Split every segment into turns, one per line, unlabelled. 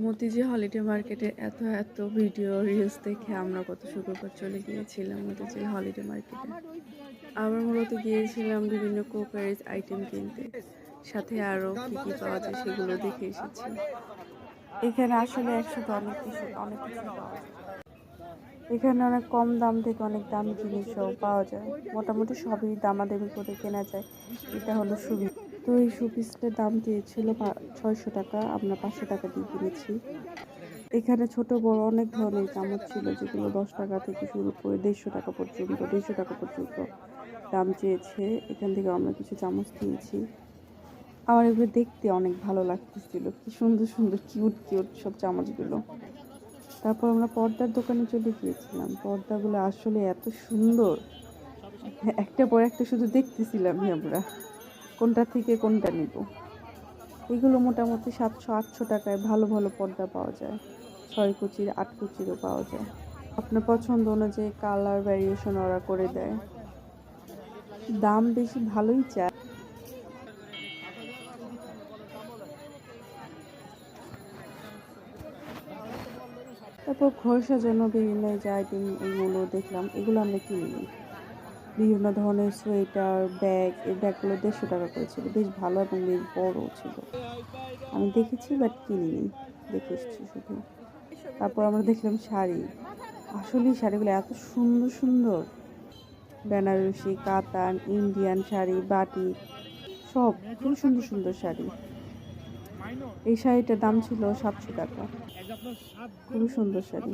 Motijheel holiday মার্কেটে এত video reels দেখে আমরা গত শুক্রবার চলে গিয়েছিলাম মতিঝি হলিডে মার্কেটে। আমরা মূলত গিয়েছিলাম বিভিন্ন কোকারিজ আইটেম কিনতে, সাথে আরও কি কি পাওয়া যায় সেগুলো দেখে এসেছি। এখানে আসলে একসাথে অনেক কিছু পাওয়া যায়। এখানে অনেক কম দাম থেকে অনেক দামি জিনিসও পাওয়া যায়, মোটামুটি সবই দামাদামি করে কেনা যায়, এটা হলো সুবিধা। তো এই শোপিসটার দাম দিয়েছিল 600 টাকা, আমরা 500 টাকা দিয়ে কিনেছি। এখানে ছোট বড় অনেক ধরনের চামচ ছিল, যেগুলো 10 টাকা থেকে শুরু করে 150 টাকা পর্যন্ত দাম চেয়েছে। এখান থেকে আমরা কিছু চামচ নিয়েছি। আমার এগুলো দেখতে অনেক ভালো লাগতেছিল, কি সুন্দর সুন্দর কিউট সব চামচগুলো। তারপর আমরা পর্দার দোকানে চলে গিয়েছিলাম। পর্দাগুলো আসলে এত সুন্দর, একটা পর একটা শুধু দেখতেছিলাম আমরা কোনটা থেকে কোনটা নিব। এগুলো মোটামুটি 700-800 টাকায় ভালো ভালো পর্দা পাওয়া যায়, 6 কুচির 8 কুচিরও পাওয়া যায়। আপনার পছন্দ অনুযায়ী কালার ভ্যারিয়েশন ওরা করে দেয়, দাম বেশি ভালোই চায়। তারপর ঘর সাজানো বিভিন্ন যে আইটেম এগুলো দেখলাম, এগুলো আমরা কিনিনি। বিভিন্ন ধরনের সোয়েটার, ব্যাগ, এই ব্যাগগুলো 150 টাকা করেছিল, বেশ ভালো এবং বেশ বড় ছিল। আমি দেখেছি বাট কিনিনি, দেখে এসেছি শুধু। তারপর আমরা দেখলাম শাড়ি, আসলে শাড়িগুলো এত সুন্দর সুন্দর, বেনারসি, কাতান, ইন্ডিয়ান শাড়ি, বাটিক, সব খুব সুন্দর সুন্দর শাড়ি। এই শাড়িটার দাম ছিল 700 টাকা, খুবই সুন্দর শাড়ি।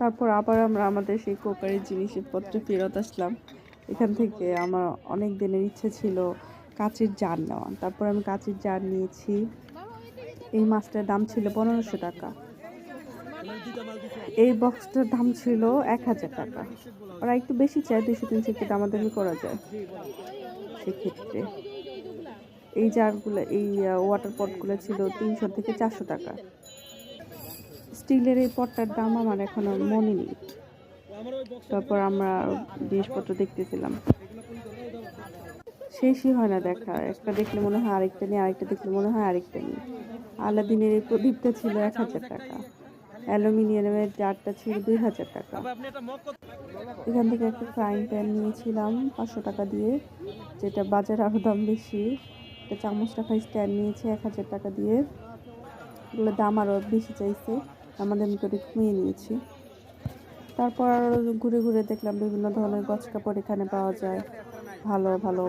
তারপর আবার আমরা আমাদের সেই কোকারির জিনিসপত্র ফেরত আসলাম। এখান থেকে আমার অনেক দিনের ইচ্ছে ছিল কাচের জার নেওয়া, তারপর আমি কাচের জার নিয়েছি। এই মাছটার দাম ছিল 1500 টাকা, এই বক্সটার দাম ছিল 1000 টাকা। ওরা একটু বেশি চায়, 200-300 একটু দামাদামি করা যায় সেক্ষেত্রে। এই জারগুলো, এই ওয়াটার পটগুলো ছিল 300 থেকে 400 টাকা। স্টিলের এই পটটার দাম আমার এখনো মনে নেই। তারপর আমরা জিনিসপত্র দেখতেছিলাম, শেষই হয় না দেখা, একটা দেখলে মনে হয় আরেকটা নিই, আরেকটা দেখলে মনে হয় আরেকটা নিই। আলাদিনের এই প্রদীপটা ছিল 1000 টাকা, অ্যালুমিনিয়ামের জারটা ছিল 2000 টাকা। এখান থেকে একটা ফ্রাইং প্যান নিয়েছিলাম 500 টাকা দিয়ে, যেটা বাজারে আরও দাম বেশি। একটা চামচ রাখার স্ট্যান্ড নিয়েছি 1000 টাকা দিয়ে, এগুলো দাম আরও বেশি চাইছে, আমাদের করে কমিয়ে নিয়েছি। তারপর ঘুরে ঘুরে দেখলাম বিভিন্ন ধরনের গছ কাপড় এখানে পাওয়া যায়, ভালো ভালো